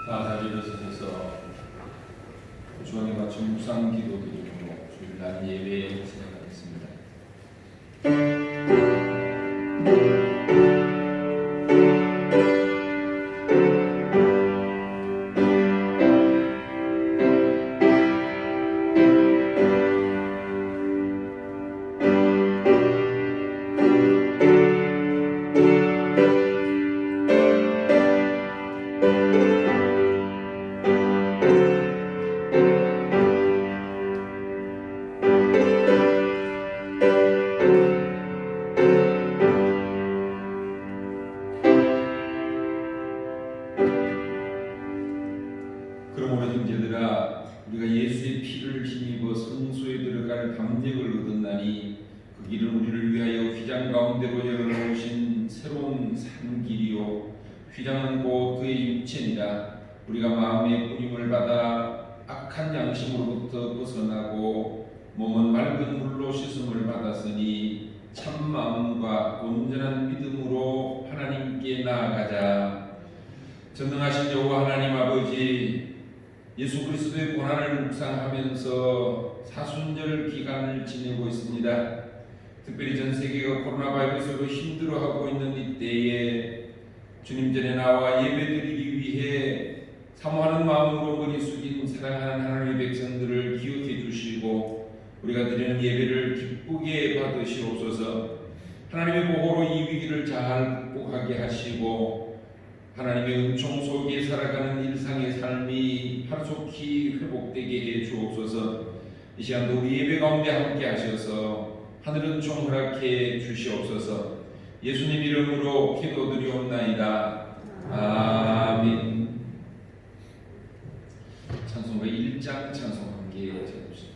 자리를 서셔서 주원에 맞춘 묵상 기도 드리므로 주일날 예배 시작하겠습니다. 그러므로 형제들아, 우리가 예수의 피를 힘입어 성소에 들어갈 담력을 얻었나니 그 길은 우리를 위하여 휘장 가운데로 열어놓으신 새로운 산길이요 휘장은 곧 그의 육체니라. 우리가 마음의 뿌림을 받아 악한 양심으로부터 벗어나고 몸은 맑은 물로 씻음을 받았으니 참 마음과 온전한 믿음으로 하나님께 나아가자. 전능하신 여호와 하나님 아버지, 예수 그리스도의 고난을 묵상하면서 사순절 기간을 지내고 있습니다. 특별히 전 세계가 코로나 바이러스로 힘들어하고 있는 이때에 주님 전에 나와 예배드리기 위해 사모하는 마음으로 머리 숙인 사랑하는 하나님의 백성들을 기억해 주시고 우리가 드리는 예배를 기쁘게 받으시옵소서. 하나님의 보호로 이 위기를 잘 극복하게 하시고 하나님의 은총 속에 살아가는 일상의 삶이 하루속히 회복되게 해 주옵소서. 이 시간도 우리 예배 가운데 함께 하셔서 하늘 은총 허락해 주시옵소서. 예수님 이름으로 기도드리옵나이다. 아멘. 찬송가 1장 찬송 함께 해주십시오.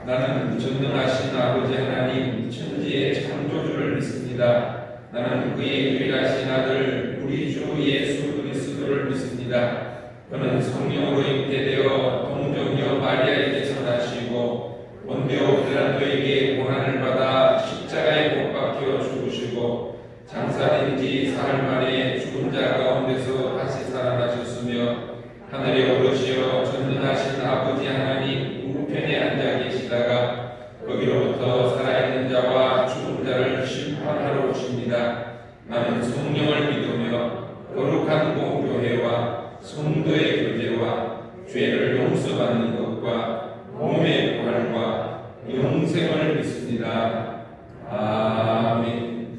나는 전능하신 아버지 하나님 천지의 창조주를 믿습니다. 나는 그의 유일하신 아들 우리 주 예수 그리스도를 믿습니다. 그는 성령으로 잉태되어 동정녀 마리아에게서 나시고 본디오 빌라도에게 고난을 받아 십자가에 못 박혀 죽으시고 장사된 지 사흘 만에 죽은 자 가운데서 다시 살아나셨으며 하늘에 오르시어 전능하신 아버지 하나님 우편에 앉아 계시다가 거기로부터 살아있는 자와 죽은 자를 심판하러 오십니다. 나는 성령을 믿으며 거룩한 공교회와 성도의 교제와 죄를 용서받는 것과 몸의 부활과 영생을 믿습니다. 아멘.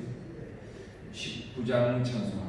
19장 찬송합니다.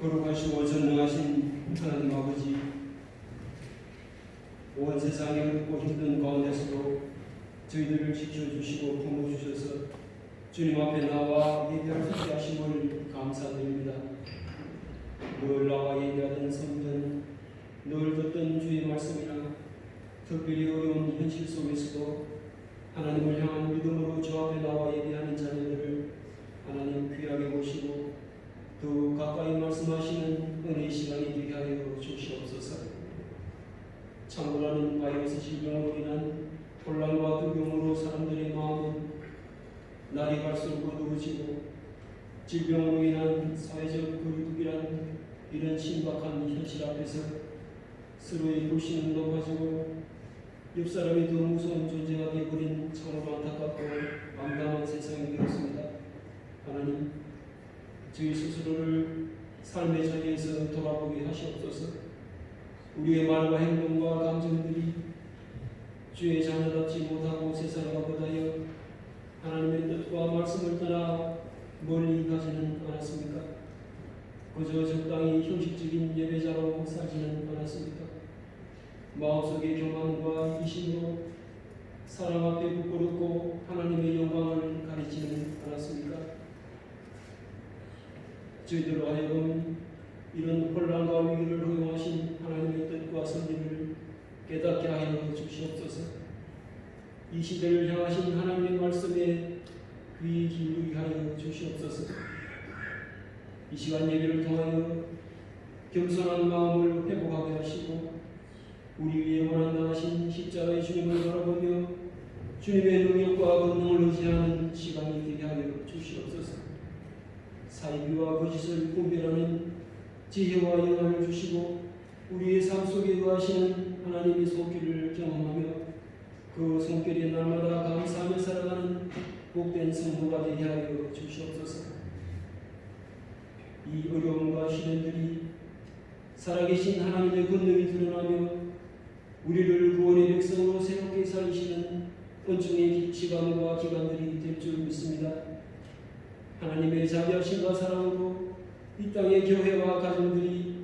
거룩하시고 전능하신 하나님 아버지, 온 세상이 어렵고 힘든 가운데서도 저희들을 지켜주시고 품어주셔서 주님 앞에 나와 예배할 수 있게 하심을 감사드립니다. 늘 나와 예배하던 성전, 늘 듣던 주의 말씀이나 특별히 어려운 현실 속에서도 하나님을 향한 믿음으로 주 앞에 나와 예배하는 자녀들을 하나님 귀하게 보시고 더욱 가까이 말씀하시는 은혜의 시간이 되게 하여 주시옵소서. 창궐하는 바이러스 질병으로 인한 혼란과 두려움으로 사람들의 마음은 날이 갈수록 어두워지고 질병으로 인한 사회적 거리두기란 이런 심각한 현실 앞에서 서로의 불신은 높아지고 옆 사람이 더 무서운 존재가 되어버린 참으로 안타깝고 암담한 세상이 되었습니다. 하나님, 저희 스스로를 삶의 자리에서 돌아보게 하시옵소서. 우리의 말과 행동과 감정들이 주의 자녀답지 못하고 세상과 거다여 하나님의 뜻과 말씀을 떠나 멀리 가지는 않았습니까? 그저 적당히 형식적인 예배자로 살지는 않았습니까? 마음속의 교만과 이심으로 사람 앞에 부끄럽고 하나님의 영광을 가리지는 않았습니까? 저희들로 하여금 이런 혼란과 위기를 허용하신 하나님의 뜻과 선지를 깨닫게 하여 주시옵소서. 이 시대를 향하신 하나님의 말씀에 귀 기울이게 하여 주시옵소서. 이 시간 예배를 통하여 겸손한 마음을 회복하게 하시고 우리 위에 원한다 하신 십자가의 주님을 바라보며 주님의 능력과 권능을 의지하는 시간이 되게 하여 주시옵소서. 사이비와 거짓을 분별하는 지혜와 영감을 주시고 우리의 삶 속에 거하시는 하나님의 손길을 경험하며 그 손길이 날마다 감사하며 살아가는 복된 성도가 되게 하여 주시옵소서. 이 어려움과 시련들이 살아계신 하나님의 권능이 드러나며 우리를 구원의 백성으로 새롭게 살리시는 은총의 시간과 기간들이 될 줄 믿습니다. 하나님의 자비하심과 사랑으로 이 땅의 교회와 가정들이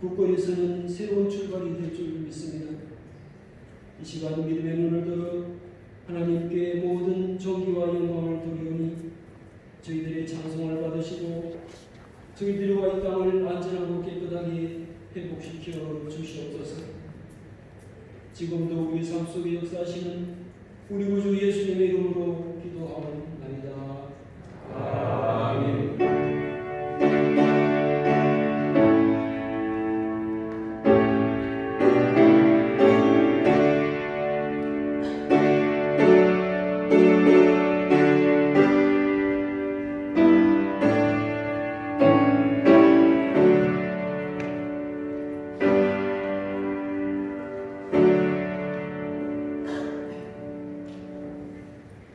굳건해서는 새로운 출발이 될 줄 믿습니다. 이 시간 믿음의 눈을 들어 하나님께 모든 존귀와 영광을 돌리오니 저희들의 찬송을 받으시고 저희들과 이 땅을 안전하고 깨끗하게 회복시켜 주시옵소서. 지금도 우리 삶 속에 역사하시는 우리 구주 예수님의 이름으로 기도하옵나이다. 아멘.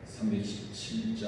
(317장)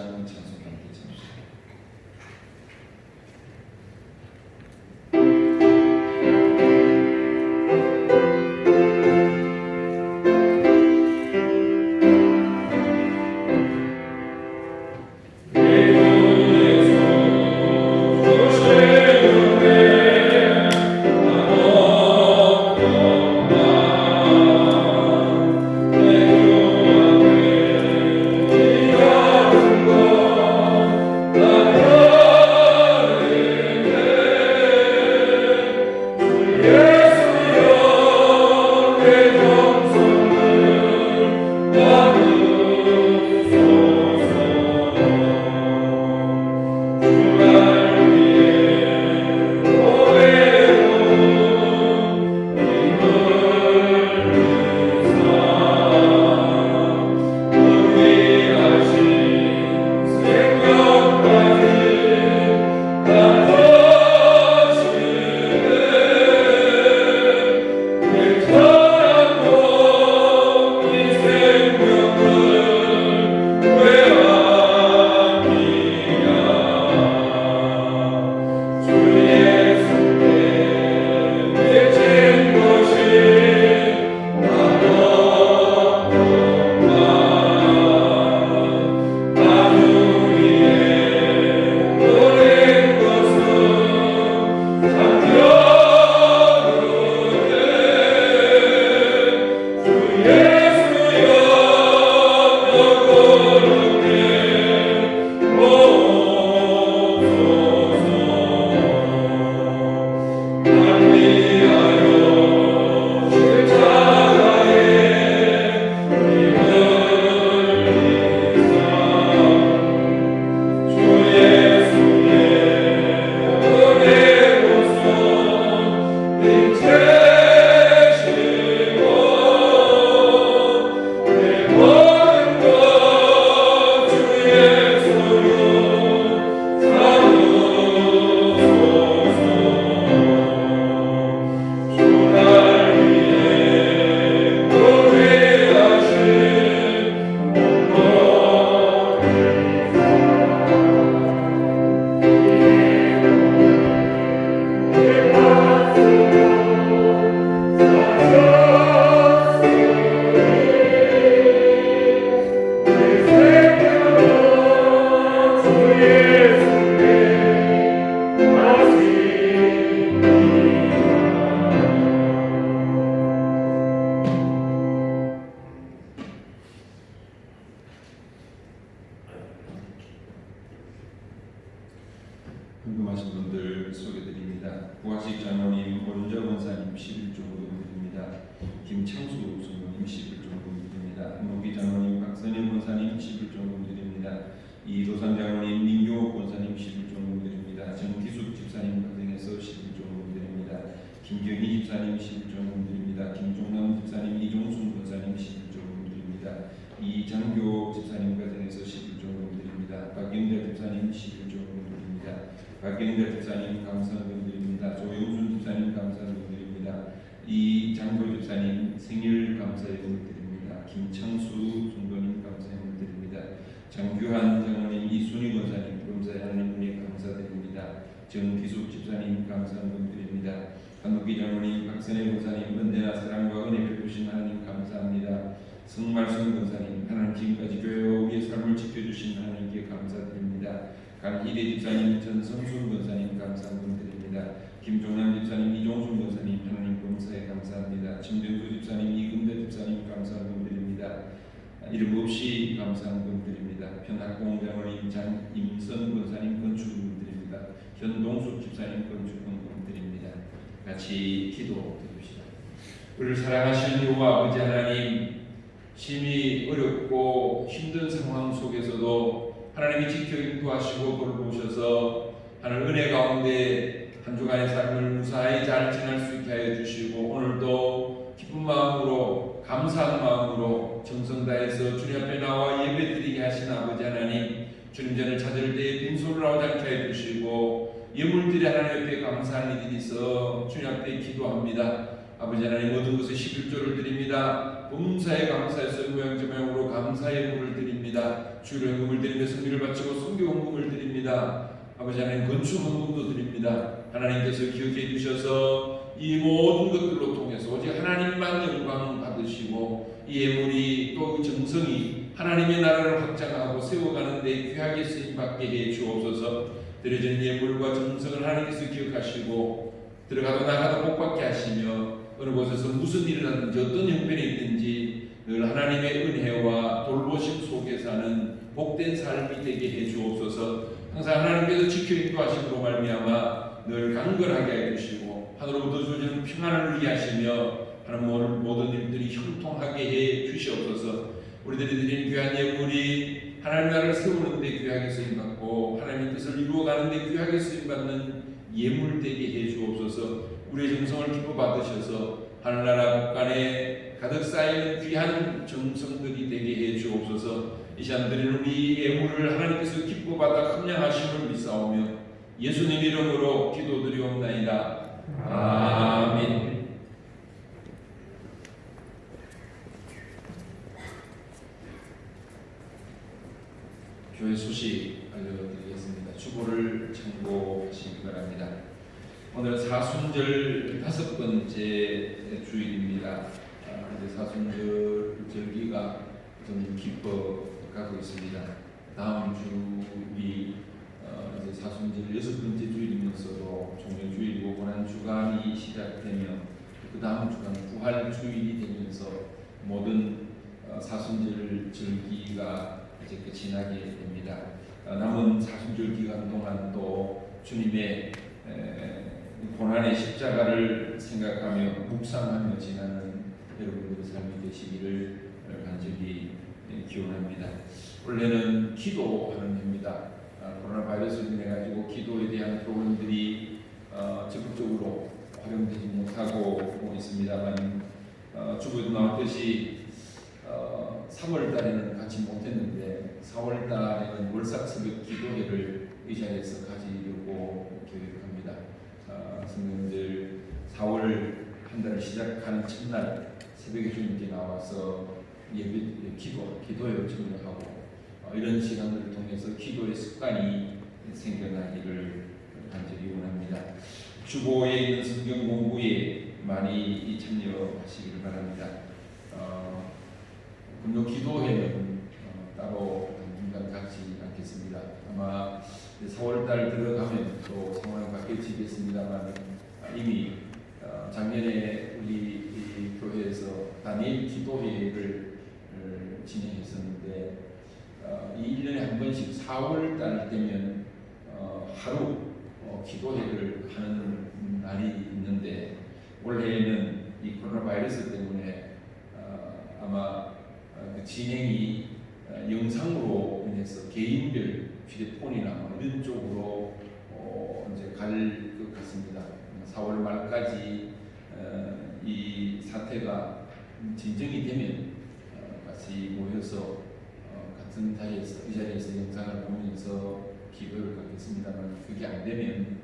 궁금하신 분들 소개드립니다. 부학식 장로님, 오른절 원사님 11조 드립니다. 김창수 성도님 11조 드립니다. 노기 장로님, 박선일 원사님 11조 드립니다. 이도상 장로님, 민교 원사님 11조 드립니다. 정기숙 집사님 가정에서 11조 드립니다. 김경희 집사님 11조 드립니다. 김종남 집사님, 이종순 원사님 11조 드립니다. 이장교 집사님 가정에서 11조 드립니다. 박영자 집사님 11조 드립니다. 박경자 집사님 감사드립니다. 조용순 집사님 감사드립니다. 이장도 집사님 생일 감사드립니다. 김창수 성도님 감사드립니다. 장규환 장로님, 이순희 권사님 범사에 하나님께 감사드립니다. 정기숙 집사님 감사드립니다. 한옥기 장로님, 박선혜 권사님 언제나 사랑과 은혜 베푸신 하나님 감사합니다. 성말순 권사님, 하나님 지금까지 교회와 우리의 삶을 지켜주신 하나님께 감사드립니다. 강희대 집사님, 전성순 권사님 감사드립니다. 김종남 집사님, 이종순 권사님 하나님 범사에 감사합니다. 김병수 집사님, 이금대 집사님 감사드립니다. 이름 없이 감사드립니다. 편학공 장로님, 장임선 권사님 건축드립니다. 현동숙 집사님 건축드립니다. 같이 기도드립시다. 우리를 사랑하시는 여호와 아버지 하나님, 심히 어렵고 힘든 상황 속에서도 하나님이 지켜 인도하시고 돌보셔서 하늘 은혜 가운데 한 주간의 삶을 무사히 잘 지낼 수 있게 하여 주시고, 오늘도 기쁜 마음으로 감사한 마음으로 정성 다해서 주님 앞에 나와 예배드리게 하신 아버지 하나님, 주님 전을 찾을 때에 빈손으로 나오지 않게 해 주시고 예물들이 하나님 앞에 감사한 일이 있어 주님 앞에 기도합니다. 아버지 하나님, 모든 것에 11조를 드립니다. 범사에 감사해서 모양저모양으로 감사의 예물을 드립니다. 주로 헌금을 드리며 성비를 바치고 선교 헌금을 드립니다. 아버지 하나님, 건축 헌금도 드립니다. 하나님께서 기억해 주셔서 이 모든 것들로 통해서 오직 하나님만 영광 받으시고 이 예물이 또 정성이 하나님의 나라를 확장하고 세워가는 데 귀하게 쓰임받게 해 주옵소서. 드려진 예물과 정성을 하나님께서 기억하시고 들어가도 나가도 복받게 하시며 어느 곳에서 무슨 일을 하든지 어떤 형편이 있든지 늘 하나님의 은혜와 돌보심 속에 사는 복된 삶이 되게 해 주옵소서. 항상 하나님께서 지켜 인도하심으로 말미암아 늘 강건하게 해 주시고 하늘로부터 주시는 평안을 누리게 하시며 하나님 모든 일들이 형통하게 해 주시옵소서. 우리들이 드린 귀한 예물이 하나님 나라를 세우는 데 귀하게 쓰임받고 하나님의 뜻을 이루어가는 데 귀하게 쓰임받는 예물 되게 해 주옵소서. 우리의 정성을 기뻐 받으셔서 하늘나라 곳간에 가득 쌓이는 귀한 정성들이 되게 해 주옵소서. 이 시간 드리는 우리 예물을 하나님께서 기뻐 받아 함량하심을 믿사오며 예수님 이름으로 기도드리옵나이다. 아멘. 교회 소식 알려드리겠습니다. 주보를 참고하시기 바랍니다. 오늘 사순절 5번째 주일입니다. 이제 사순절 절기가 좀 깊어가고 있습니다. 다음 주이 이제 사순절 6번째 주일이면서도 종료주일이고 고난주간이 시작되며 그 다음 주간 부활주일이 되면서 모든 사순절 절기가 이제 끝이 나게 됩니다. 남은 사순절 기간 동안 또 주님의 고난의 십자가를 생각하며 묵상하며 지나는 여러분들의 삶이 되시기를 간절히 기원합니다. 원래는 기도하는 해입니다. 코로나 바이러스로 인해 가지고 기도에 대한 프로그램들이 적극적으로 활용되지 못하고 있습니다만 주부에도 나왔듯이 3월 달에는 같이 못했는데 4월 달에는 월삭 새벽 기도회를 이 자리에서 가지려고 계획합니다. 성도님들 4월 한 달을 시작하는 첫날 새벽에 주님께 나와서 예배 기도에 참여하고 이런 시간들을 통해서 기도의 습관이 생겨나기를 간절히 원합니다. 주보에 있는 성경 공부에 많이 참여하시기를 바랍니다. 금요 기도회는 따로 당분간 갖지 않겠습니다. 아마 4월달 들어가면 또 상황이 바뀌어지겠습니다만 이미 작년에 우리 교회에서 다니엘 기도회를 진행했었는데 이 1년에 한 번씩 4월달 되면 하루 기도회를 하는 날이 있는데 올해는 이 코로나 바이러스 때문에 아마 그 진행이 영상으로 인해서 개인별 휴대폰이나 뭐 이런 쪽으로 이제 갈 것 같습니다. 4월 말까지 이 사태가 진정이 되면 같이 모여서 같은 자리에서 이 자리에서 영상을 보면서 기도를 갖겠습니다만 그게 안 되면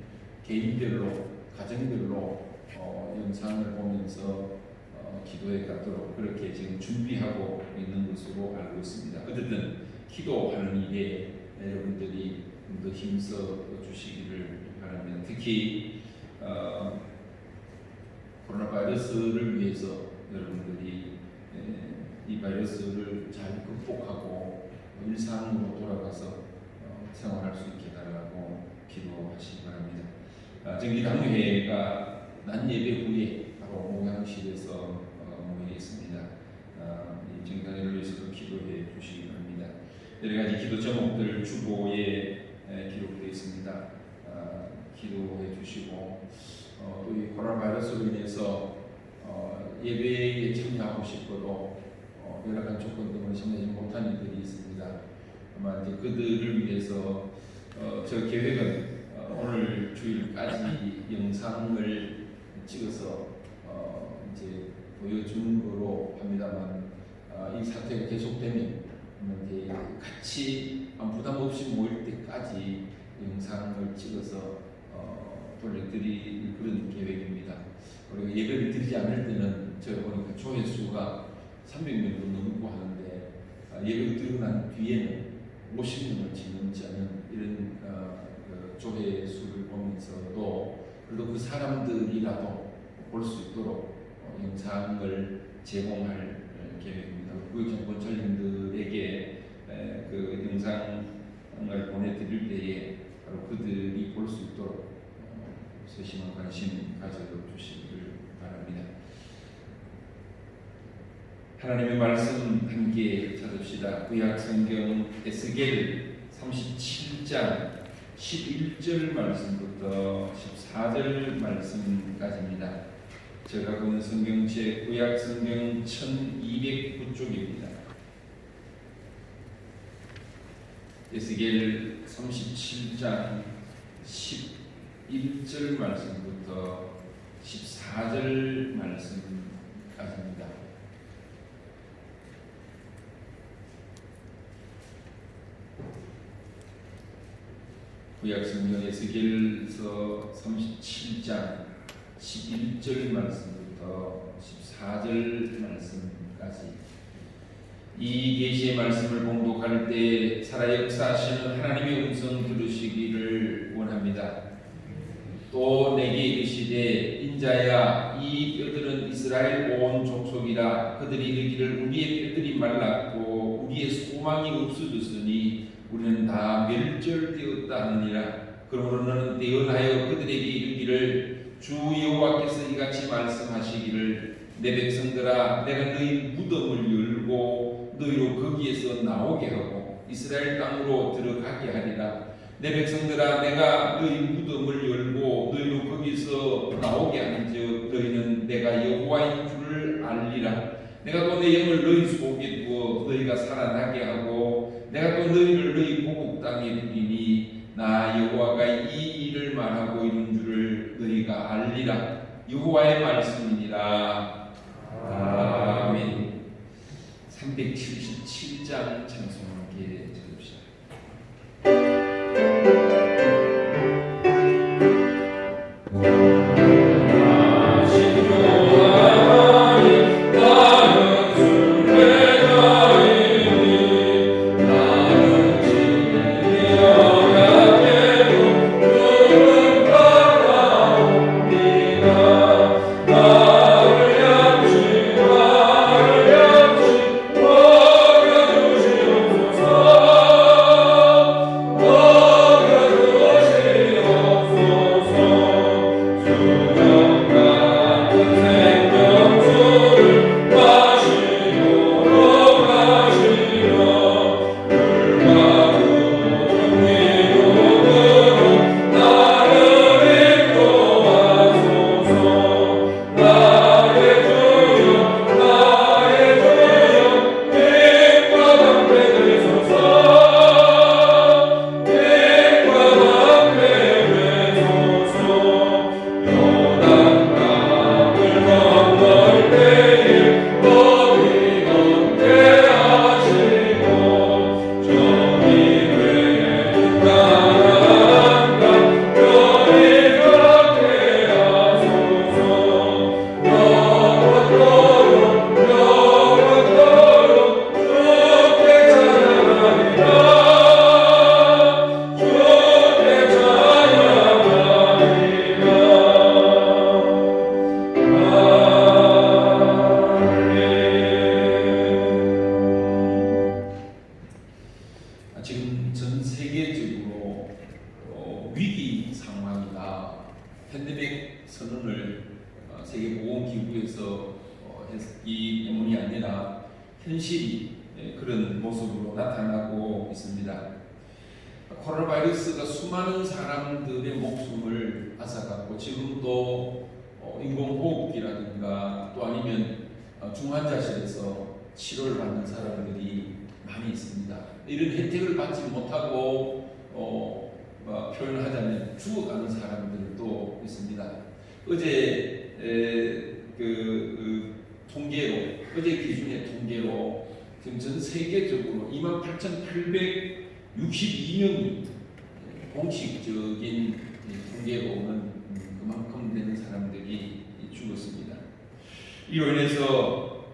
개인별로 가정별로 영상을 보면서 기도에 갖도록 그렇게 지금 준비하고 있는 것으로 알고 있습니다. 어쨌든 기도하는 일에 여러분들이 더 힘써 주시기를 바랍니다. 특히 코로나 바이러스를 위해서 여러분들이 이 바이러스를 잘 극복하고 일상으로 돌아가서 생활할 수 있게 달라고 기도하시기 바랍니다. 정기당회가 낮 예배 후에 바로 목양실에서 모여 있습니다. 이 정기당회를 위해서도 기도해 주시기 바랍니다. 여러 가지 기도 제목들 주보에 기록되어 있습니다. 기도해 주시고 또 이 코로나 바이러스로 인해서 예배에 참여하고 싶어도 여러 가지 조건 때문에 참여하지 못한 이들이 있습니다. 아마 이제 그들을 위해서 저 계획은 오늘 주일까지 영상을 찍어서 이제 보여주는 거로 합니다만 이 사태가 계속되면 이제 같이 부담 없이 모일 때까지 영상을 찍어서 돌려드릴 그런 계획입니다. 우리가 예배를 드리지 않을 때는 제가 보니까 조회수가 300명도 넘고 하는데 예배를 드리고 난 뒤에는 50명을 넘지 않은 이런 그 조회수를 보면서도 그래도 그 사람들이라도 볼 수 있도록 영상을 제공할 계획입니다. 구역장 권찰님들에게 그 영상을 보내드릴 때에 바로 그들이 볼 수 있도록 세심한 관심 가져주시기를 바랍니다. 하나님의 말씀 함께 찾읍시다. 구약성경 에스겔 37장 11절 말씀부터 14절 말씀까지입니다. 제가 보는 성경책 구약성경 1209쪽입니다. 에스겔 37장 11절 말씀부터 14절 말씀까지입니다. 구약성경 에스겔서 37장 11절 말씀부터 14절 말씀까지 이 계시의 말씀을 봉독할 때 살아 역사하시는 하나님의 음성 들으시기를 원합니다. 또 내게 이르시되 인자야 이 뼈들은 이스라엘 온 족속이라 그들이 이르기를 우리의 뼈들이 말랐고 우리의 소망이 없어졌으니 우리는 다 멸절되었다 하느니라. 그러므로 너는 대언하여 그들에게 이르기를 주 여호와께서 이같이 말씀하시기를 내 백성들아 내가 너희 무덤을 열고 너희로 거기에서 나오게 하고 이스라엘 땅으로 들어가게 하리라. 내 백성들아 내가 너희 무덤을 열고 너희로 거기서 나오게 하는즉 너희는 내가 여호와인 줄을 알리라. 내가 또 내 영을 너희 속에 두어 너희가 살아나게 하고 내가 또 너희를 너희 고국 땅에 두리니 나 여호와가 이 일을 말하고 있는 줄을 너희가 알리라. 여호와의 말씀이니라. 아멘. 377장 찬송 함께 들읍시다. Oh 위기 상황이다. 팬데믹 선언을 세계보건기구에서 했기 때문이 아니라 현실이 그런 모습으로 나타나고 있습니다. 코로나 바이러스가 수많은 사람들의 목숨을 앗아갔고 지금도 인공호흡기라든가 또 아니면 중환자실에서 치료를 받는 사람들이 많이 있습니다. 이런 혜택을 받지 못하고 표현하자면 죽어가는 사람들도 있습니다. 어제 통계로 어제 기준의 통계로 지금 전 세계적으로 28,862명이 공식적인 통계로는 그만큼 되는 사람들이 죽었습니다. 이로 인해서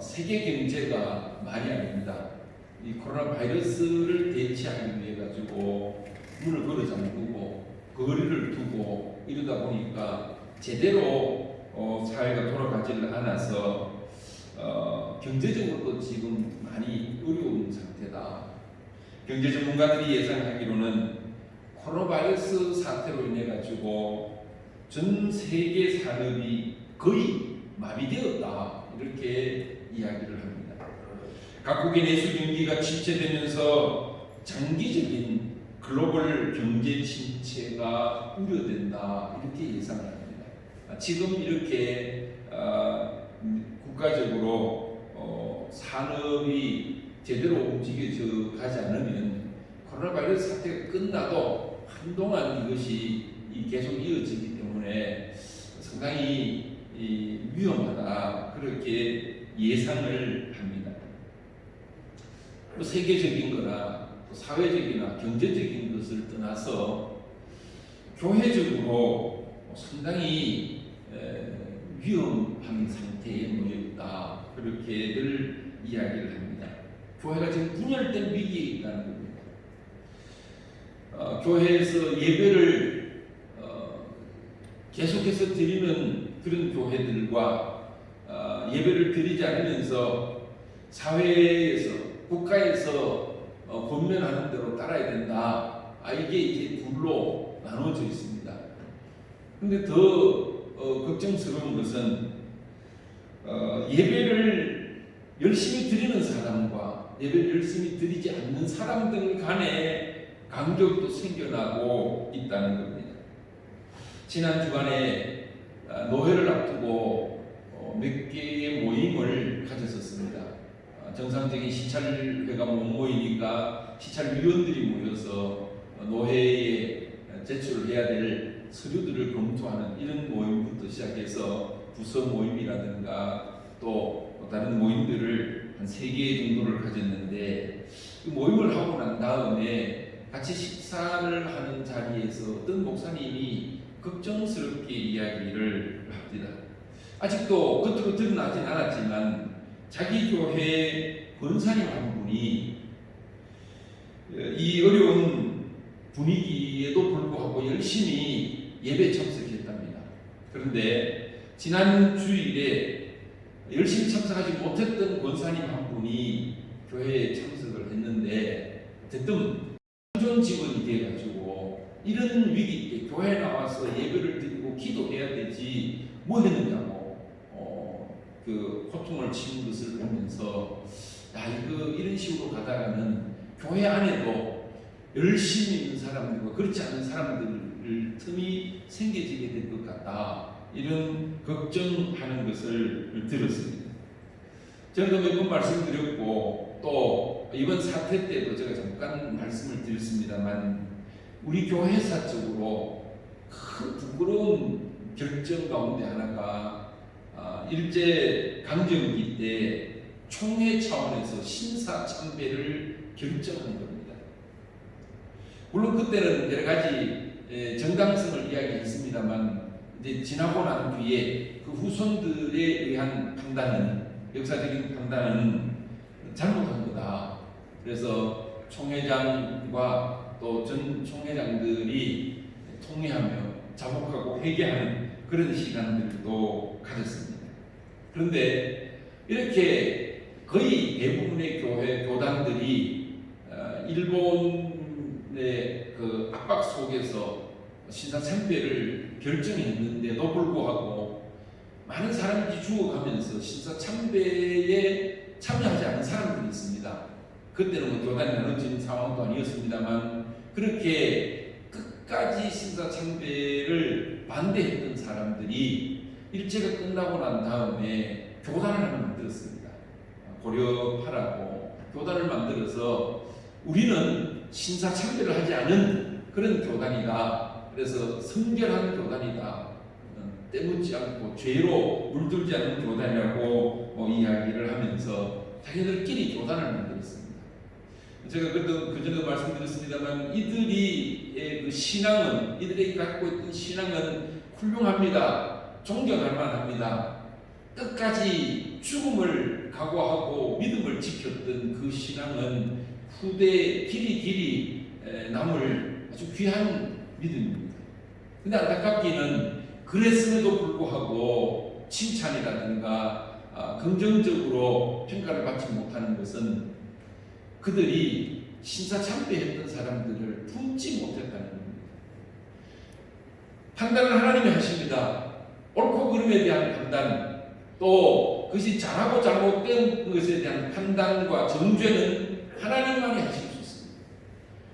세계 경제가 말이 아닙니다. 이 코로나 바이러스를 대체하기 위해 가지고 문을 걸어 잠그고 거리를 두고 이러다 보니까 제대로 사회가 돌아가지를 않아서 경제적으로도 지금 많이 어려운 상태다. 경제 전문가들이 예상하기로는 코로나 바이러스 사태로 인해 가지고 전 세계 산업이 거의 마비되었다 이렇게 이야기를 합니다. 각국의 내수 경기가 침체되면서 장기적인 글로벌 경제 침체가 우려된다 이렇게 예상합니다. 지금 이렇게 국가적으로 산업이 제대로 움직여져 가지 않으면 코로나 바이러스 사태가 끝나도 한동안 이것이 계속 이어지기 때문에 상당히 위험하다 그렇게 예상을 합니다. 또 세계적인 거나 또 사회적이나 경제적인 것을 떠나서 교회적으로 상당히 위험한 상태에 놓여 있다 그렇게들 이야기를 합니다. 교회가 지금 분열된 위기에 있다는 겁니다. 교회에서 예배를 계속해서 드리는 그런 교회들과 예배를 드리지 않으면서 사회에서 국가에서 권면하는 대로 따라야 된다. 이게 이제 둘로 나눠져 있습니다. 그런데 더 걱정스러운 것은 예배를 열심히 드리는 사람과 예배를 열심히 드리지 않는 사람들 간에 간격도 생겨나고 있다는 겁니다. 지난 주간에 노회를 앞두고 몇 개의 모임을 가졌었습니다. 정상적인 시찰회가 못 모이니까 시찰위원들이 모여서 노회에 제출을 해야 될 서류들을 검토하는 이런 모임부터 시작해서 부서 모임이라든가 또 다른 모임들을 한 3개 정도를 가졌는데 그 모임을 하고 난 다음에 같이 식사를 하는 자리에서 어떤 목사님이 걱정스럽게 이야기를 합니다. 아직도 겉으로 드러나진 않았지만 자기 교회 권사님 한 분이 이 어려운 분위기에도 불구하고 열심히 예배 참석했답니다. 그런데 지난 주일에 열심히 참석하지 못했던 권사님 한 분이 교회에 참석을 했는데 어쨌든 생존 직원이 돼가지고 이런 위기 때 교회에 나와서 예배를 드리고 기도해야 되지 뭐 했느냐고 그 고통을 치는 것을 보면서 이런 식으로 가다가는 교회 안에도 열심히 있는 사람들과 그렇지 않은 사람들 틈이 생겨지게 될 것 같다. 이런 걱정하는 것을 들었습니다. 저는 몇 번 말씀드렸고 또 이번 사태 때도 제가 잠깐 말씀을 드렸습니다만 우리 교회사적으로 큰 부끄러운 결정 가운데 하나가 일제 강점기 때 총회 차원에서 신사 참배를 결정한 겁니다. 물론 그때는 여러 가지 정당성을 이야기했습니다만 이제 지나고 난 뒤에 그 후손들에 의한 판단은 역사적인 판단은 잘못한 거다. 그래서 총회장과 또 전 총회장들이 통회하며 자복하고 회개하는 그런 시간들도 가졌습니다. 그런데 이렇게 거의 대부분의 교회 교단들이 일본의 그 압박 속에서 신사참배를 결정했는데도 불구하고 많은 사람들이 죽어가면서 신사참배에 참여하지 않은 사람들이 있습니다. 그때는 교단이 나눠진 상황도 아니었습니다만 그렇게 끝까지 신사참배를 반대했던 사람들이 일제가 끝나고 난 다음에 교단을 하나 만들었습니다. 고려파라고 교단을 만들어서 우리는 신사참배를 하지 않은 그런 교단이다. 그래서 성결한 교단이다. 때묻지 않고 죄로 물들지 않는 교단이라고 이야기를 하면서 자기들끼리 교단을 만들었습니다. 제가 그전에도 말씀드렸습니다만 이들이 그 신앙은 이들이 갖고 있던 신앙은 훌륭합니다. 존경할 만합니다. 끝까지 죽음을 각오하고 믿음을 지켰던 그 신앙은 후대 길이 남을 아주 귀한 믿음입니다. 근데 안타깝기는 그랬음에도 불구하고 칭찬이라든가 긍정적으로 평가를 받지 못하는 것은 그들이 신사참배했던 사람들을 품지 못했다는 겁니다. 판단을 하나님이 하십니다. 옳고 그름에 대한 판단, 또 그것이 잘하고 잘못된 것에 대한 판단과 정죄는 하나님만이 하실 수 있습니다.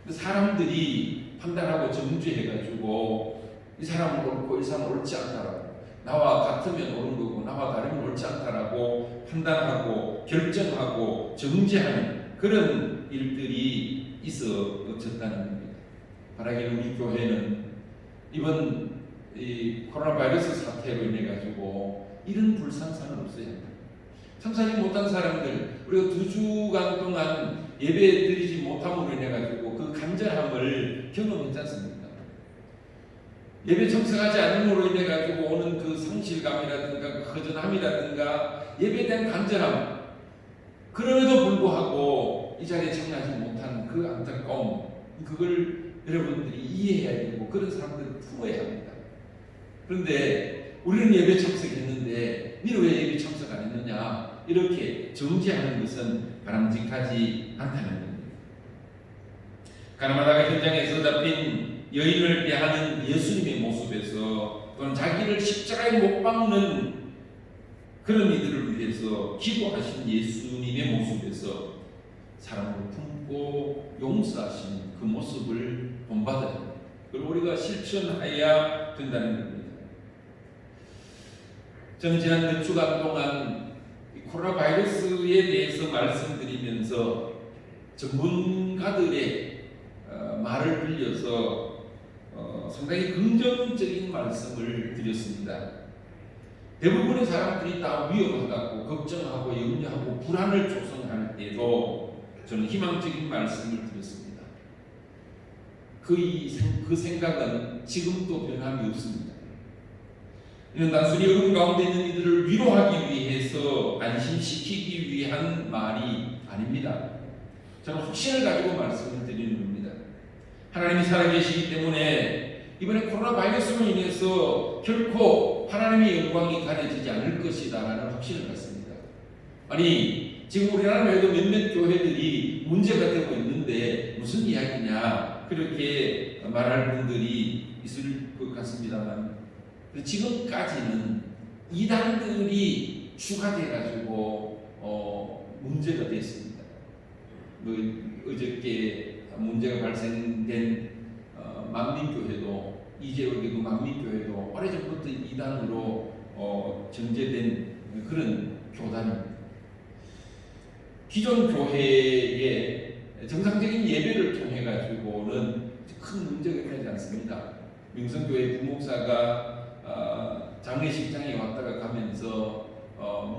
사람들이 판단하고 정죄해가지고 이 사람은 옳고 이 사람은 옳지 않다라고, 나와 같으면 옳은 거고 나와 다르면 옳지 않다라고 판단하고 결정하고 정죄하는 그런 일들이 있어졌다는 겁니다. 바라기는 우리 교회는 이번 이 코로나 바이러스 사태로 인해 가지고 이런 불상사는 없어야 합니다. 참사지 못한 사람들, 우리가 2주간 동안 예배 드리지 못함으로 인해 가지고 그 간절함을 경험했지 않습니까? 예배 참석하지 않음으로 인해 가지고 오는 그 성실감이라든가 그 허전함이라든가 예배에 대한 간절함, 그럼에도 불구하고 이 자리에 참여하지 못한 그 안타까움, 그걸 여러분들이 이해해야 되고 그런 사람들을 품어야 합니다. 그런데 우리는 예배 참석했는데 니는 왜 예배 참석 안 했느냐, 이렇게 정죄하는 것은 바람직하지 않다는 겁니다. 가나마다가 현장에서 잡힌 여인을 대하는 예수님의 모습에서, 또는 자기를 십자가에 못 박는 그런 이들을 위해서 기도하신 예수님의 모습에서 사랑을 품고 용서하시는 그 모습을 본받아야 합니다. 그리고 우리가 실천해야 된다는 겁니다. 저는 지난 몇 주간 동안 코로나 바이러스에 대해서 말씀드리면서 전문가들의 말을 빌려서 상당히 긍정적인 말씀을 드렸습니다. 대부분의 사람들이 다 위험하다고 걱정하고 염려하고 불안을 조성할 때도 저는 희망적인 말씀을 드렸습니다. 그 생각은 지금도 변함이 없습니다. 이는 단순히 어려움 가운데 있는 이들을 위로하기 위해서 안심시키기 위한 말이 아닙니다. 저는 확신을 가지고 말씀을 드리는 겁니다. 하나님이 살아계시기 때문에 이번에 코로나 바이러스로 인해서 결코 하나님의 영광이 가려지지 않을 것이다 라는 확신을 갖습니다. 아니, 지금 우리나라 외에도 몇몇 교회들이 문제가 되고 있는데 무슨 이야기냐, 그렇게 말할 분들이 있을 것 같습니다만, 지금까지는 이단들이 추가돼가지고 문제가 됐습니다. 어저께 문제가 발생된 만민교회도, 이재욱의 만민교회도 오래전부터 이단으로 정제된 그런 교단입니다. 기존 교회의 정상적인 예배를 통해 가지고는 큰 문제가 일어나지 않습니다. 명성교회 부목사가 장례식장에 왔다가 가면서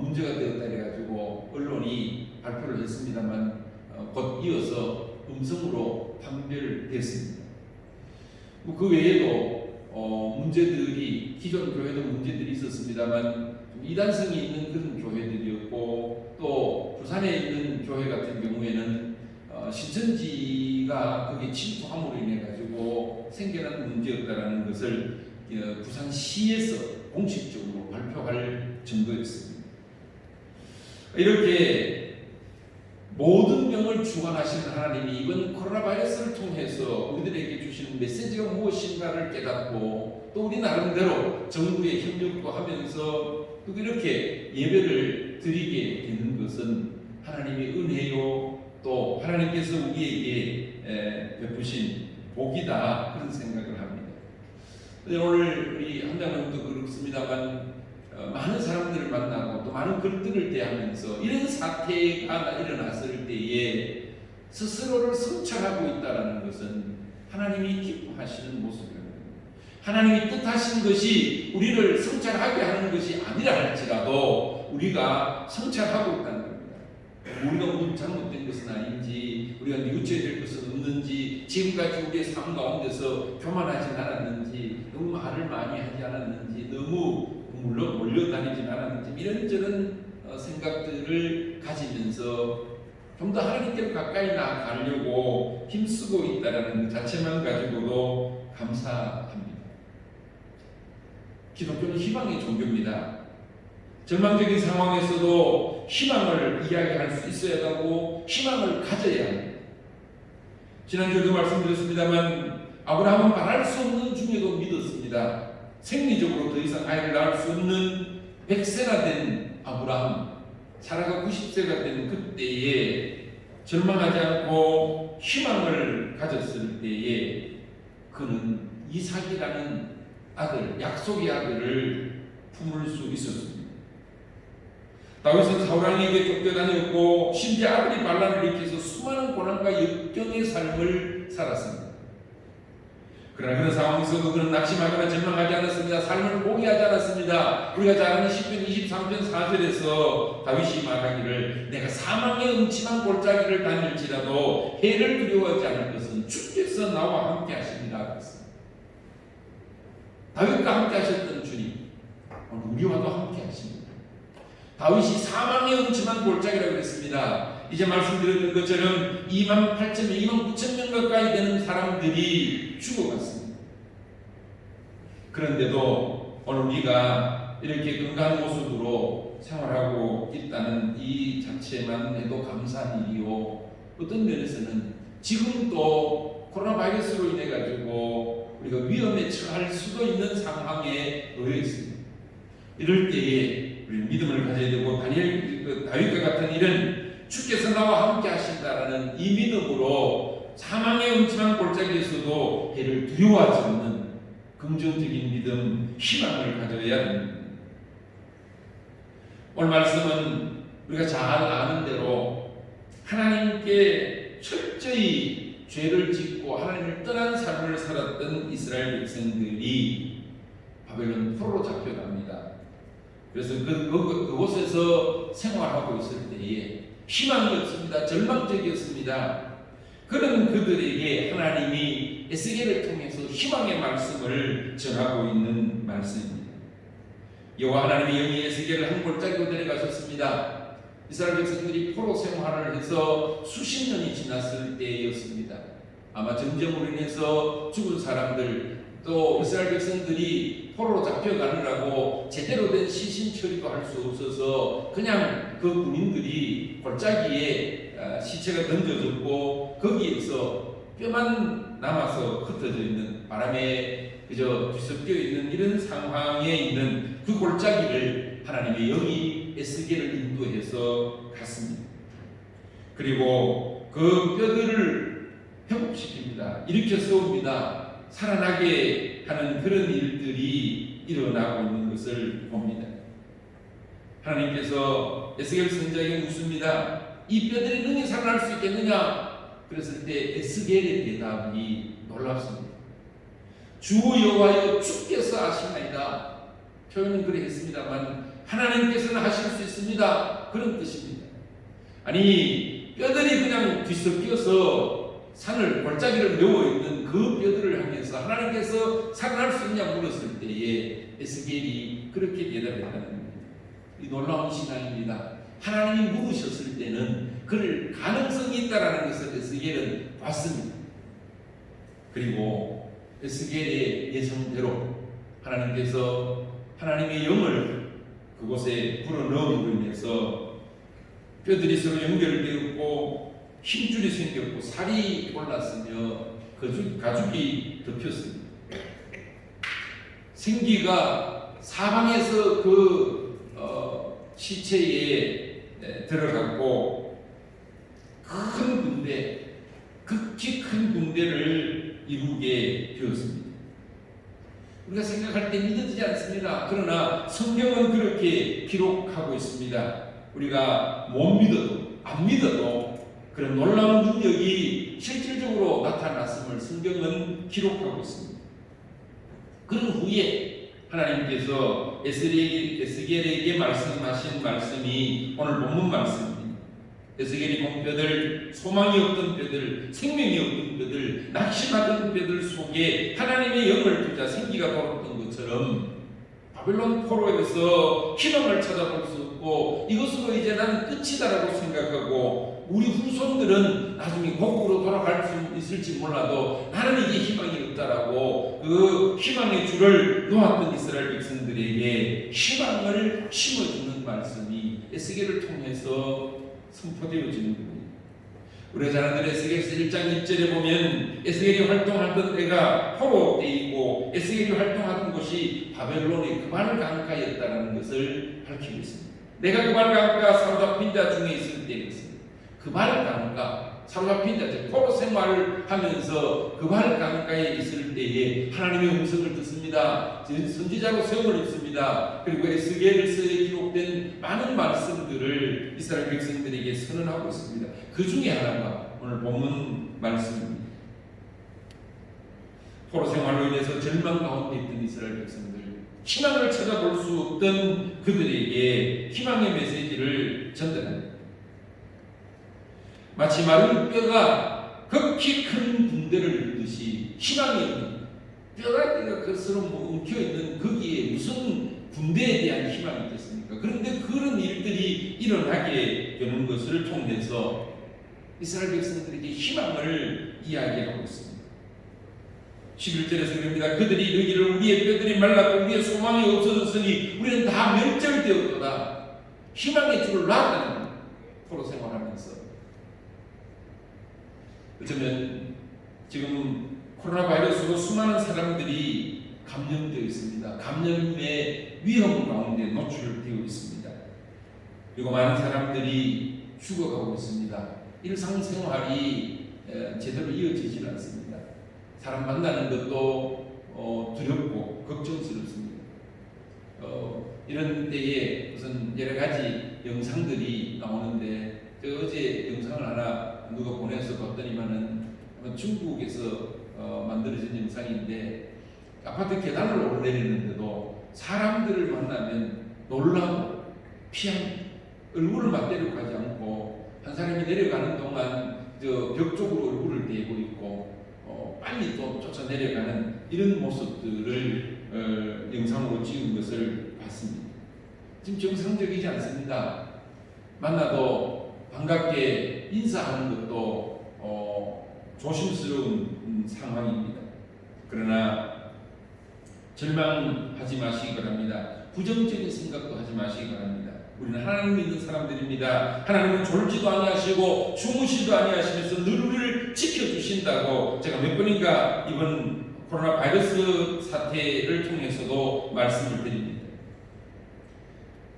문제가 되었다 해가지고 언론이 발표를 했습니다만 곧 이어서 음성으로 판별됐습니다. 그 외에도 문제들이, 기존 교회도 문제들이 있었습니다만 이단성이 있는 그런 교회들이었고, 또 부산에 있는 교회 같은 경우에는 신천지가 거기에 침투함으로 인해 가지고 생겨난 문제였다라는 것을 부산시에서 공식적으로 발표할 정도였습니다. 이렇게 모든 병을 주관하시는 하나님이 이번 코로나 바이러스를 통해서 우리들에게 주시는 메시지가 무엇인가를 깨닫고 또 우리 나름대로 정부에 협력도 하면서 또 이렇게 예배를 드리게 되는 것은 하나님의 은혜요, 또 하나님께서 우리에게 베푸신 복이다, 그런 생각을 합니다. 오늘 우리 한장님도 그렇습니다만 많은 사람들을 만나고 또 많은 글들을 대하면서 이런 사태가 일어났을 때에 스스로를 성찰하고 있다는 것은 하나님이 기뻐하시는 모습입니다. 하나님이 뜻하신 것이 우리를 성찰하게 하는 것이 아니라 할지라도 우리가 성찰하고 있다는 겁니다. 우리가 무슨 잘못된 것은 아닌지, 우리가 뉘우쳐야 될 것은 없는지, 지금까지 우리의 삶 가운데서 교만하지 않았는지, 너무 말을 많이 하지 않았는지, 너무 몰려다니지 않았는지, 이런저런 생각들을 가지면서 좀 더 하나님께로 가까이 나아가려고 힘쓰고 있다는 것 자체만 가지고도 감사합니다. 기독교는 희망의 종교입니다. 절망적인 상황에서도 희망을 이야기할 수 있어야 하고 희망을 가져야 합니다. 지난주에도 말씀드렸습니다만 아브라함은 말할 수 없는 중에도 믿었습니다. 생리적으로 더 이상 아이를 낳을 수 없는 100세가 된 아브라함, 사라가 90세가 된 그때에 절망하지 않고 희망을 가졌을 때에 그는 이삭이라는 아들, 약속의 아들을 품을 수 있었습니다. 다윗은 사울왕에게 쫓겨다녔고 심지어 아들이 반란을 일으켜서 수많은 고난과 역경의 삶을 살았습니다. 그러나 그런 상황에서도 그는 낙심하거나 절망하지 않았습니다. 삶을 포기하지 않았습니다. 우리가 잘 아는 시편 23편 4절에서 다윗이 말하기를 내가 사망의 음침한 골짜기를 다닐지라도 해를 두려워하지 않을 것은 주께서 나와 함께 하십니다. 그랬습니다. 다윗과 함께 하셨던 주님 오늘 우리와도 함께 하십니다. 다윗이 사망의 음침한 골짜기라고 했습니다. 이제 말씀드렸던 것처럼 28,000명, 29,000명 가까이 되는 사람들이 죽어갔습니다. 그런데도 오늘 우리가 이렇게 건강한 모습으로 생활하고 있다는 이 자체만 해도 감사한 일이요. 어떤 면에서는 지금도 코로나 바이러스로 인해 가지고 우리가 위험에 처할 수도 있는 상황에 놓여 있습니다. 이럴 때에 우리 믿음을 가져야 되고 다윗과 같은 일은 주께서 나와 함께 하신다라는 이 믿음으로 사망의 음침한 골짜기에서도 해를 두려워하지 않는 긍정적인 믿음, 희망을 가져야 합니다. 오늘 말씀은 우리가 잘 아는 대로 하나님께 철저히 죄를 짓고 하나님을 떠난 삶을 살았던 이스라엘 백성들이 바벨론 포로로 잡혀갑니다. 그래서 그곳에서 생활하고 있을 때에 희망이 없습니다. 절망적이었습니다. 그런 그들에게 하나님이 에스겔을 통해서 희망의 말씀을 전하고 있는 말씀입니다. 여호와 하나님이 영이 에스겔을 한 골짜기로 데려가셨습니다. 이스라엘 백성들이 포로 생활을 해서 수십 년이 지났을 때였습니다. 아마 전쟁으로 인해서 죽은 사람들, 또 이스라엘 백성들이 포로로 잡혀가느라고 제대로 된 시신 처리도 할 수 없어서 그냥 그 군인들이 골짜기에 시체가 던져졌고 거기에서 뼈만 남아서 흩어져 있는 바람에 그저 뒤섞여 있는 이런 상황에 있는 그 골짜기를 하나님의 영이 에스겔을 인도해서 갔습니다. 그리고 그 뼈들을 회복시킵니다. 일으켜 세웁니다. 살아나게 하는 그런 일들이 일어나고 있는 것을 봅니다. 하나님께서 에스겔 선지자에게 묻습니다. 이 뼈들이 능히 살아날 수 있겠느냐? 그랬을 때 에스겔의 대답이 놀랍습니다. 주 여호와여 주께서 하시나이다. 표현은 그래 했습니다만 하나님께서는 하실 수 있습니다. 그런 뜻입니다. 아니 뼈들이 그냥 뒤섞여서 산을 골짜기를 메워있는 그 뼈들을 향해서 하나님께서 살아날 수 있냐 물었을 때에 에스겔이 그렇게 대답했다는 겁니다. 이 놀라운 신앙입니다. 하나님이 물으셨을 때는 그럴 가능성이 있다는 것을 에스겔은 봤습니다. 그리고 에스겔의 예상대로 하나님께서 하나님의 영을 그곳에 불어넣음으로 인해서 뼈들이 서로 연결되었고 힘줄이 생겼고 살이 올랐으며 가죽이 덮였습니다. 생기가 사방에서 시체에 들어갔고 큰 군대, 극히 큰 군대를 이루게 되었습니다. 우리가 생각할 때 믿어지지 않습니다. 그러나 성경은 그렇게 기록하고 있습니다. 우리가 못 믿어도 안 믿어도 그런 놀라운 능력이 실질적으로 나타났음을 성경은 기록하고 있습니다. 그런 후에 하나님께서 에스겔에게 말씀하신 말씀이 오늘 본문 말씀입니다. 에스겔이 본 뼈들, 소망이 없던 뼈들, 생명이 없던 뼈들, 낙심하던 뼈들 속에 하나님의 영을 주자 생기가 돌았던 것처럼 바벨론 포로에서 희망을 찾아볼 수 없고 이것으로 이제 나는 끝이다라고 생각하고 우리 후손들은 나중에 고국으로 돌아갈 수 있을지 몰라도 나는 이제 희망이 없다라고 그 희망의 줄을 놓았던 이스라엘 백성들에게 희망을 심어주는 말씀이 에스겔을 통해서 선포되어지는 겁니다. 우리 자녀들 에스겔서 1장 1절에 보면 에스겔이 활동하던 때가 포로 때이고 에스겔이 활동하던 곳이 바벨론의 그발 강가였다는 것을 밝히고 있습니다. 내가 그발 강가 사로잡힌 자 중에 있을 때였습니다. 그발 강가 사로잡힌 자, 즉 포로 생활을 하면서 그발 강가에 있을 때에 하나님의 음성을 듣습니다. 선지자로 세움을 입습니다. 그리고 에스겔서에 기록된 많은 말씀들을 이스라엘 백성들에게 선언하고 있습니다. 그 중에 하나가 오늘 본문 말씀입니다. 포로 생활로 인해서 절망 가운데 있던 이스라엘 백성들, 희망을 찾아볼 수 없던 그들에게 희망의 메시지를 전달합니다. 마치 마른 뼈가 극히 큰 군대를 이루듯이 희망이 없는 뼈가 그스로 엉켜있는 거기에 무슨 군대에 대한 희망이 있겠습니까? 그런데 그런 일들이 일어나게 되는 것을 통해서 이스라엘 백성들에게 희망을 이야기하고 있습니다. 11절에서 그럽니다. 그들이 이르기를 우리의 뼈들이 말랐고 우리의 소망이 없어졌으니 우리는 다 멸절되었도다. 희망의 줄을 놨다는 겁니다. 포로 생활하면서 어쩌면 지금 코로나 바이러스로 수많은 사람들이 감염되어 있습니다. 감염의 위험 가운데 노출되어 있습니다. 그리고 많은 사람들이 죽어가고 있습니다. 일상생활이 제대로 이어지지 않습니다. 사람 만나는 것도 두렵고 걱정스럽습니다. 이런 때에 무슨 여러 가지 영상들이 나오는데 어제 영상을 하나 누가 보내서 봤더니만은 중국에서 만들어진 영상인데 아파트 계단을 오르내리는데도 사람들을 만나면 놀라고 피합니다. 얼굴을 맞대려고 하지 않고 한 사람이 내려가는 동안 저 벽 쪽으로 얼굴을 대고 있고 빨리 또 쫓아 내려가는 이런 모습들을 영상으로 찍은 것을 봤습니다. 지금 정상적이지 않습니다. 만나도 반갑게 인사하는 것도 조심스러운 상황입니다. 그러나 절망하지 마시기 바랍니다. 부정적인 생각도 하지 마시기 바랍니다. 우리는 하나님 믿는 사람들입니다. 하나님은 졸지도 아니하시고 주무시도 아니하시면서 늘 우리를 지켜주신다고 제가 몇 번인가 이번 코로나 바이러스 사태를 통해서도 말씀을 드립니다.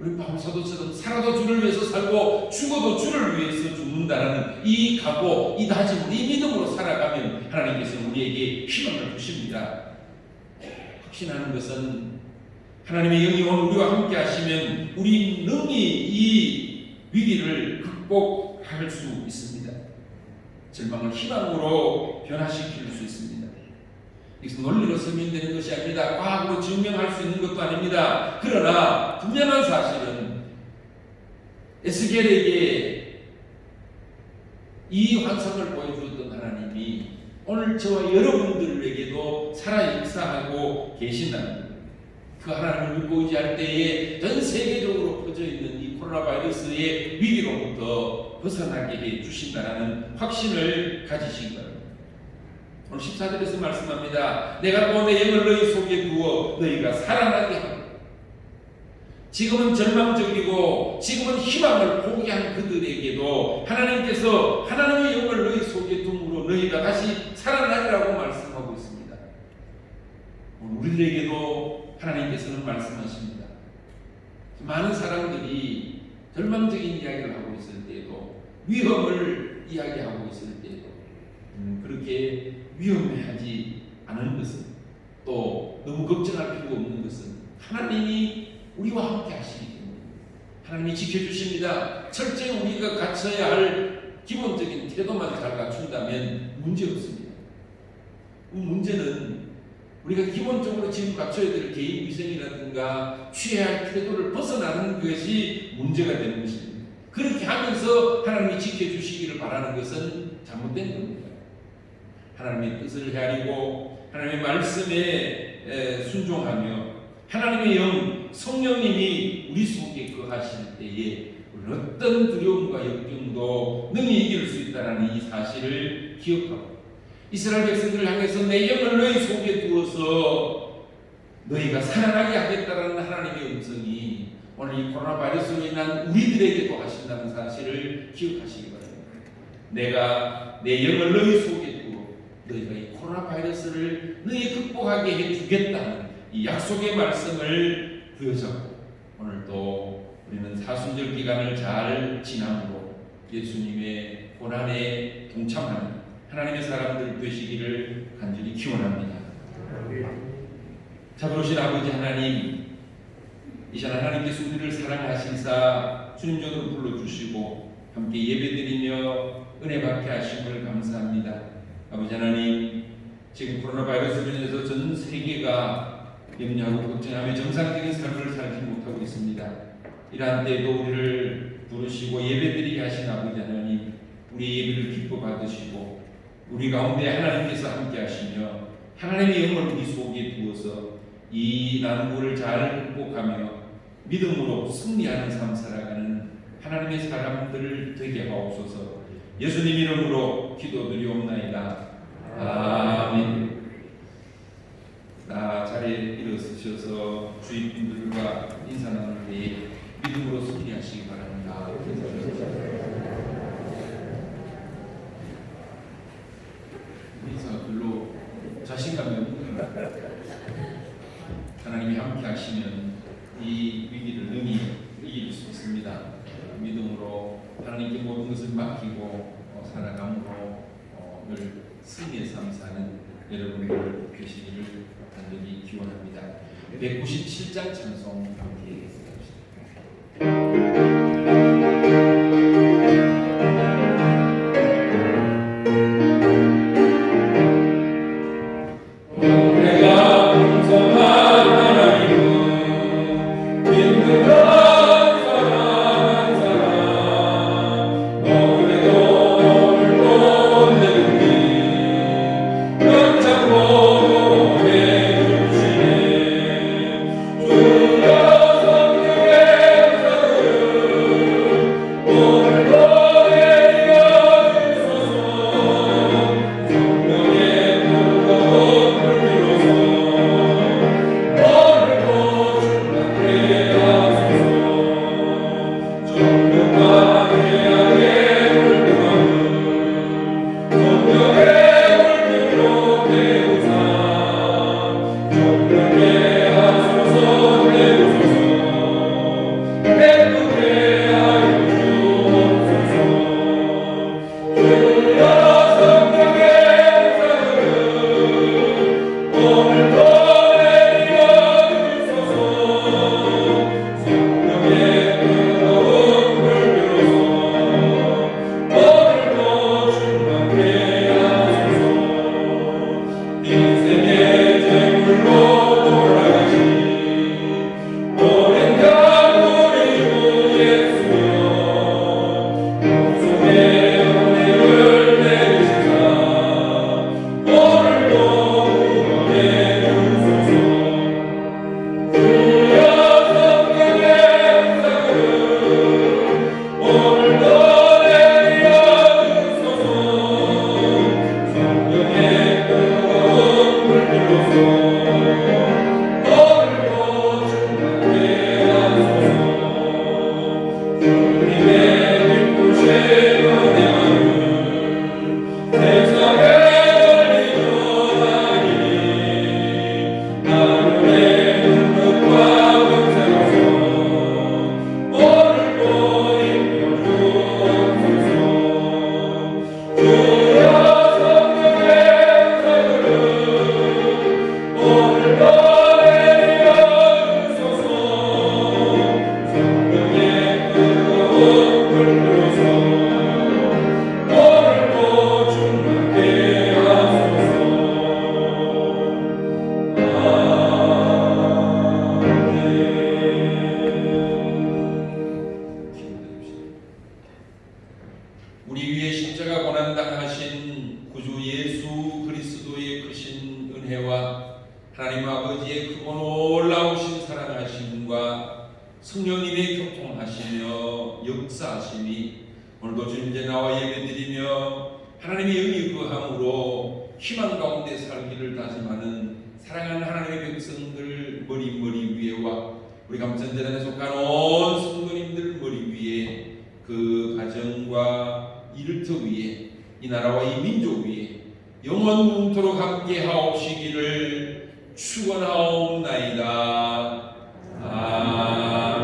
우리 바울 사도처럼 살아도 주를 위해서 살고 죽어도 주를 위해서 죽는다라는 이 각오, 이 다짐, 이 믿음으로 살아가면 하나님께서 우리에게 희망을 주십니다. 확신하는 것은 하나님의 영이 오늘 우리와 함께 하시면 우리 능히 이 위기를 극복할 수 있습니다. 절망을 희망으로 변화시킬 수 있습니다. 이것은 논리로 설명되는 것이 아닙니다. 과학으로 증명할 수 있는 것도 아닙니다. 그러나 분명한 사실은 에스겔에게 이 환상을 보여주었던 하나님이 오늘 저와 여러분들에게도 살아 역사하고 계신다는 겁니다. 그 하나님을 믿고 의지할 때에 전 세계적으로 퍼져 있는 이 코로나 바이러스의 위기로부터 벗어나게 해 주신다는 확신을 가지시기 바랍니다. 오늘 14절에서 말씀합니다. 내가 또 내 영을 너희 속에 두어 너희가 살아나게 하고 지금은 절망적이고 지금은 희망을 포기한 그들에게도 하나님께서 하나님의 영을 너희 속에 둠으로 너희가 다시 살아나리라고 말씀하고 있습니다. 우리들에게도 하나님께서는 말씀하십니다. 많은 사람들이 절망적인 이야기를 하고 있을 때에도, 위험을 이야기하고 있을 때에도 그렇게 위험해하지 않은 것은, 또 너무 걱정할 필요 없는 것은 하나님이 우리와 함께 하시기 때문에 하나님이 지켜주십니다. 철저히 우리가 갖춰야 할 기본적인 태도만 잘 갖춘다면 문제없습니다. 문제는 우리가 기본적으로 지금 갖춰야 될 개인 위생이라든가 취해야 할 태도를 벗어나는 것이 문제가 되는 것입니다. 그렇게 하면서 하나님이 지켜주시기를 바라는 것은 잘못된 겁니다. 하나님의 뜻을 헤아리고 하나님의 말씀에 순종하며 하나님의 영, 성령님이 우리 속에 거하실 때에 어떤 두려움과 역경도 능히 이길 수 있다는 이 사실을 기억하고, 이스라엘 백성들을 향해서 내 영을 너희 속에 두어서 너희가 살아나게 하겠다는 하나님의 음성이 오늘 이 코로나 바이러스로 인한 우리들에게도 하신다는 사실을 기억하시기 바랍니다. 내가 내 영을 너희 속에 두어 너희가 이 코로나 바이러스를 너희 극복하게 해주겠다는 이 약속의 말씀을 부여잡고, 오늘 또 우리는 사순절 기간을 잘 지남으로 예수님의 고난에 동참하는 하나님의 사람들 되시기를 간절히 기원합니다. 자비로우신 아버지 하나님, 이 시간 하나님께서 우리를 사랑하신사 주님 전으로 불러주시고 함께 예배드리며 은혜 받게 하심을 감사합니다. 아버지 하나님, 지금 코로나 바이러스로 인해서 전 세계가 염려하고 걱정하며 정상적인 삶을 살지 못하고 있습니다. 이러한 때에도 우리를 부르시고 예배드리게 하신 아버지 하나님, 우리 예배를 기뻐 받으시고 우리 가운데 하나님께서 함께 하시며 하나님의 영을 우리 속에 두어서 이 난국을 잘 극복하며 믿음으로 승리하는 삶 살아가는 하나님의 사람들 되게 하옵소서. 예수님 이름으로 기도드리옵나이다. 아멘. 자리에 일어서셔서 주위 분들과 인사 나눌 때에 믿음으로 승리하시기 바랍니다. 인사가 별로 자신감이 없는 것 같아요. 하나님이 함께 하시면 이 위기를 능히 이길 수 있습니다. 믿음으로 하나님께 모든 것을 맡기고 살아감으로 늘 승리의 삶 사는 여러분들 되시기를 간절히 기원합니다. 197장 찬송 함께 합시다. 우리 위에 십자가 고난당하신 구주 예수 그리스도의 크신 은혜와 하나님 아버지의 크고 놀라우신 사랑하심과 성령님의 교통하시며 역사하심이 오늘도 주님께 나와 예배드리며 하나님의 영이 거함으로 희망 가운데 살기를 다짐하는 사랑하는 하나님의 백성들 머리 위에와 우리 감천재단에 속한 온 성도님들 머리 위에 그 가정과 이를터 위에 이 나라와 이 민족 위에 영원토록 함께 하옵시기를 축원하옵나이다. 아멘.